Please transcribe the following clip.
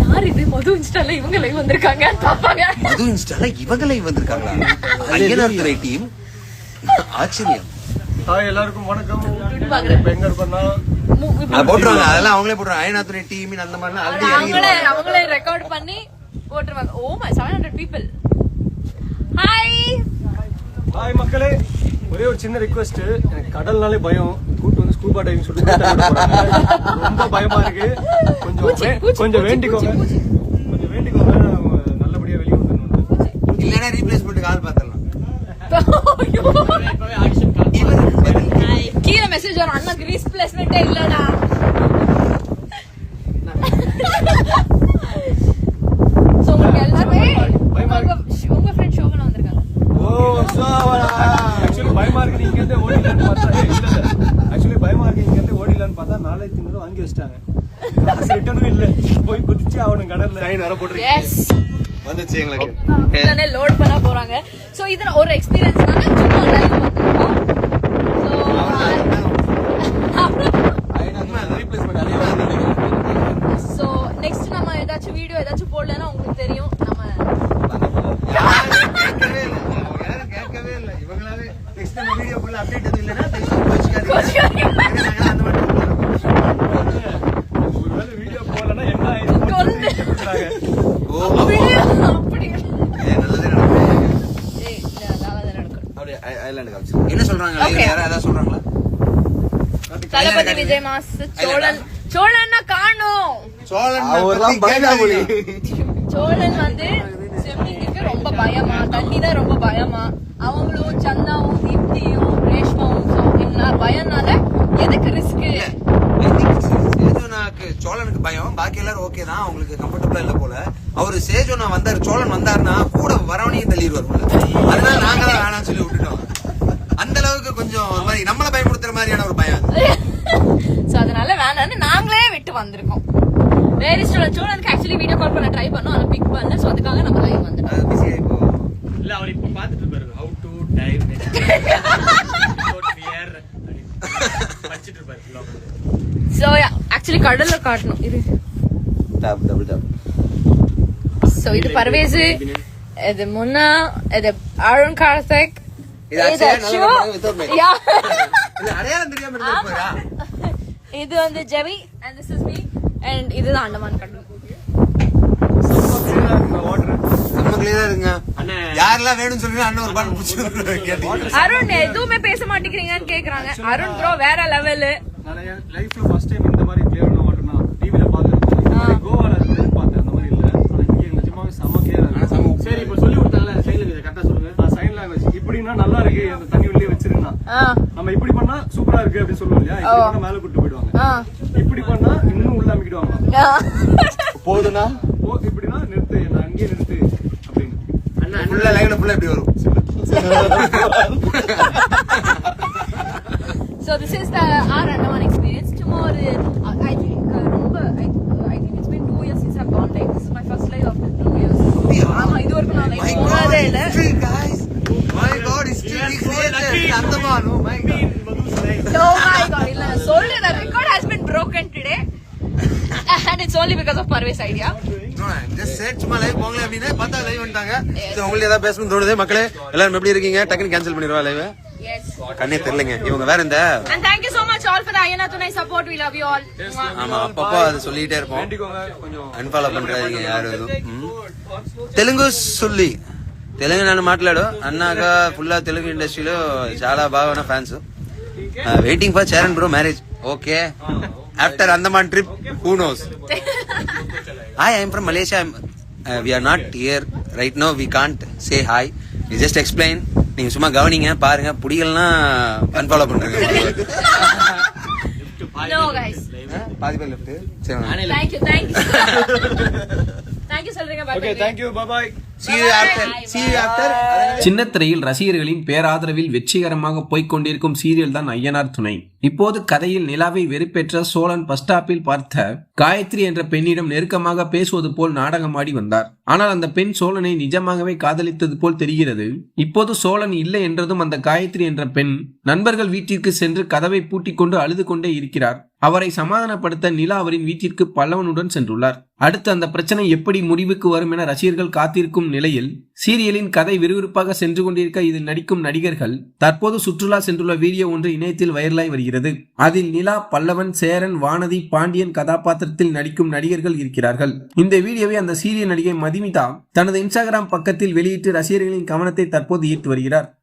யார் இது? மது இன்ஸ்டால இவங்க லைவ் வந்திருக்காங்க பாப்பாங்க. மது இன்ஸ்டால இவங்க லைவ் வந்திருக்காங்களா? ஐயனார் துறை டீம். ஆச்சரியம். ஹாய் எல்லாருக்கும் வணக்கம். எங்க இருக்கோம்னா போட்டுருவாங்க, அதெல்லாம் அவங்களே போட்டுருவாங்க. ஐயனார் துறை டீம் அந்த மாதிரி அவங்களே ரெக்கார்ட் பண்ணி போட்டுருவாங்க. Oh my 700 people. Hi hi மக்களே, ஒரே ஒரு சின்ன ரிக்வெஸ்ட். எனக்கு கடல்னாலே பயம். கூட்டு வந்து ஸ்கூபா டைவிங் சொல்லிட்டு ரொம்ப பயமா இருக்கு. கொஞ்சம் வேண்டிக்கோங்க, கொஞ்சம் வேண்டிக்கோங்க. நல்லபடியா வெளியே வந்துடணும். இல்லைன்னா ரீப்ளேஸ்மெண்ட் ஆள் பார்த்தலாம். கீழே மெசேஜ் வரும், அண்ணாக்கு ரீப்ளேஸ்மெண்டே இல்லடா. சோ உங்களுக்கு எல்லாமே உங்க ஃப்ரெண்ட் ஷோவனா வந்திருக்காங்க. ஓ சோவரா. ஆக்சுவலி பயமா இருக்கு. நீங்க இருந்து ஓடிலான்னு பார்த்தா இல்ல. ஆக்சுவலி பயமா இருக்கு. நீங்க இருந்து ஓடிலான்னு பார்த்தா நாளை திங்களும் வாங்கி வச்சிட்டாங்க. ரிட்டர்னும் இல்ல. போய் குதிச்சு அவனுக்கு கடல்ல லைன் வர போட்டுருக்கு. எஸ் வந்துச்சு எங்களுக்கு. உடனே லோட் பண்ண போறாங்க. சோ இது ஒரு எக்ஸ்பீரியன்ஸ் தான. சும்மா லைவ் வந்திருக்கோம். சோ நெக்ஸ்ட் நம்ம ஏதாச்சும் வீடியோ ஏதாச்சும் போடலன்னா உங்களுக்கு தெரியும். நம்ம கேட்கவே இல்ல. இவங்களாவே நெக்ஸ்ட் நம்ம வீடியோ ஃபுல்லா அப்டேட் எதுவும் இல்லனா கோச்சிக்காதீங்க. அந்த மாதிரி ஒருவேளை வீடியோ போடலனா என்ன ஆயிடும்? ஓ வீடியோ அப்படி நல்லதே நடக்கும். நல்லதே நடக்கும். அப்படியே ஐலாண்ட் காமிச்சு என்ன சொல்றாங்க? யாரா ஏதாவது சொல்றாங்களா? தளபதி விஜய் மாஸ் சோழன்னா காணோம். சோழன் வந்து ஸ்விம்மிங்க்கு ரொம்ப பயமா, தண்ணிதான் ரொம்ப பயமா. அவங்களும் சந்தாவும் தீப்தியும் ரேஷ்மாவும் பயம்னால எதுக்கு ரிஸ்க்? சோழனுக்கு பயம், பாக்கி எல்லாரும் ஓகே தான், அவங்களுக்கு கம்ஃபர்டபுளா இல்ல போல. அவரு சேஜோனா வந்தாரு, சோழன் வந்தாருன்னா கூட வரவனையும் தள்ளிடுவார். அதனால நாங்க தான் வேணாம்னு சொல்லி விட்டுட்டோம். அந்த அளவுக்கு கொஞ்சம் நம்மள பயமுறுத்துற மாதிரியான ஒரு பயம். சோ அதனால வேணான்னு நாங்களே விட்டு வந்திருக்கோம். வேற சோழனுக்கு ஆக்சுவலி வீடியோ கால் பண்ண ட்ரை பண்ணோம், ஆனா பிக் பண்ணல. சோ அதுக்காக நம்ம லைவ் வந்துட்டோம். பிஸியா இப்போ இல்ல அவர் இப்ப பாத்துட்டு இருப்பாரு. ஹவ் டு டைவ் படிச்சிட்டு இருப்பாரு. சோ ஆக்சுவலி கடல்ல காட்டணும் இது. Double top. சோ இது பர்வேஸ், இது முன்னா, இது அருண் கார்த்திக். இது வந்து ஜெவி and this is me and இதுதான் அண்டமான் கடல். யாரெல்லாம் வேணும்னு சொல்லி அண்ணன் ஒரு பாட்டு பிடிச்சி. அருண் எதுவுமே பேச மாட்டேங்கிறீங்கன்னு கேக்குறாங்க. அருண் ப்ரோ வேற லெவல். நான் லைஃப்ல ஃபர்ஸ்ட் டைம் இந்த மாதிரி கிளியரான வாட்டர் நான் டிவில பார்த்தேன். கோவால பார்த்தேன், அந்த மாதிரி இல்ல. ஆனா இங்க நிஜமாவே செம கிளியரா இருக்கு. சரி இப்போ சொல்லி கொடுத்தாங்கல, சைன் லாங்குவேஜ் கரெக்ட்டா சொல்லுங்க. சைன் லாங்குவேஜ் இப்படினா நல்லா இருக்கு, அந்த தண்ணி உள்ளே வச்சிருந்தா நம்ம இப்படி பண்ணா சூப்பரா இருக்கு அப்படி சொல்லுவோம் இல்லையா? இப்படி பண்ணா மேல கூட்டி போய்டுவாங்க. இப்படி பண்ணா இன்னும் உள்ள அமிக்கிடுவாங்க. போதுனா இப்படினா நிறுத்து, நான் அங்கேயே நிறுத்து அப்படின்னு. அண்ணா ஃபுல்லா லைவ்ல ஃபுல்லா இப்படி வரும். So this is the our Andaman experience. Tomorrow I think I think it's been 2 years since I've gone live. This is my first live after 2 years. ஆமா இது வரைக்கும் நான் லைவ் போனதே இல்ல. My God, it's still created Andaman. Oh my God. Oh my God. இல்ல சொல்ல the record has been broken today. And it's only because of Parvez idea. No, just said சும்மா live போங்களே அப்படினா பார்த்தா லைவ் வந்துட்டாங்க. So உங்களுக்கு ஏதாவது பேசணும் தோணுதே மக்களே? எல்லாரும் எப்படி இருக்கீங்க? டக்குனு கேன்சல் பண்ணிடுவா லைவ். Yes. கண்ணே தெரியலங்க இவங்க வேற இந்த. And thank you so much all for the Ayana Tunai support. We love you all. ஆமா அப்பப்போ அது சொல்லிட்டே இருப்போம். வேண்டிக்கோங்க, கொஞ்சம் அன்ஃபாலோ பண்றாதீங்க யாரும். తెలుగు సుల్లి తెలుగు నన్ను మాట్లాడు అన్నాక ఫుల్ తెలుగు ఇండస్ట్రీలో చాలా బాగా ఉన్న fans. Waiting for Charan bro marriage. Okay after Andaman trip who knows. Hi I am from Malaysia. We are not here right now. We can't say hi. We just explain. நீங்க சும்மா கவனிங்க, பாருங்க, புடிகள்னா அன்ஃபாலோ பண்ணுங்க. No guys. பாதி பேர் left. சரி thank you thank you சொல்றீங்க. bye. Okay, thank you, bye bye. see you after. சின்னத்திரையில் ரசிகர்களின் பேராதரவில் வெற்றிகரமாக போய்கொண்டிருக்கும் சீரியல் தான் ஐயனார் துணை. இப்போது கதையில் நிலாவை வெறுப்பேற்ற சோழன் பஸ் ஸ்டாப்பில் பார்த்த காயத்ரி என்ற பெண்ணிடம் நெருக்கமாக பேசுவது போல் நாடகமாடி வந்தார். ஆனால் அந்த பெண் சோழனை நிஜமாகவே காதலித்தது போல் தெரிகிறது. இப்போது சோழன் இல்லை என்றதும் அந்த காயத்ரி என்ற பெண் நண்பர்கள் வீட்டிற்கு சென்று கதவை பூட்டிக் கொண்டு அழுது கொண்டே இருக்கிறார். அவரை சமாதானப்படுத்த நிலா அவரின் வீட்டிற்கு பல்லவனுடன் சென்றுள்ளார். அடுத்து அந்த பிரச்சனை எப்படி முடிவுக்கு வரும் என ரசிகர்கள் காத்திருக்கும் நிலையில் சீரியலின் கதை விறுவிறுப்பாக சென்று கொண்டிருக்க இதில் நடிக்கும் நடிகர்கள் தற்போது சுற்றுலா சென்றுள்ள வீடியோ ஒன்று இணையத்தில் வைரலாகி வருகிறது. அதில் நிலா, பல்லவன், சேரன், வானதி, பாண்டியன் கதாபாத்திரத்தில் நடிக்கும் நடிகர்கள் இருக்கிறார்கள். இந்த வீடியோவை அந்த சீரியல் நடிகை மதுமிதா தனது இன்ஸ்டாகிராம் பக்கத்தில் வெளியிட்டு ரசிகர்களின் கவனத்தை தற்போது ஈர்த்து வருகிறார்.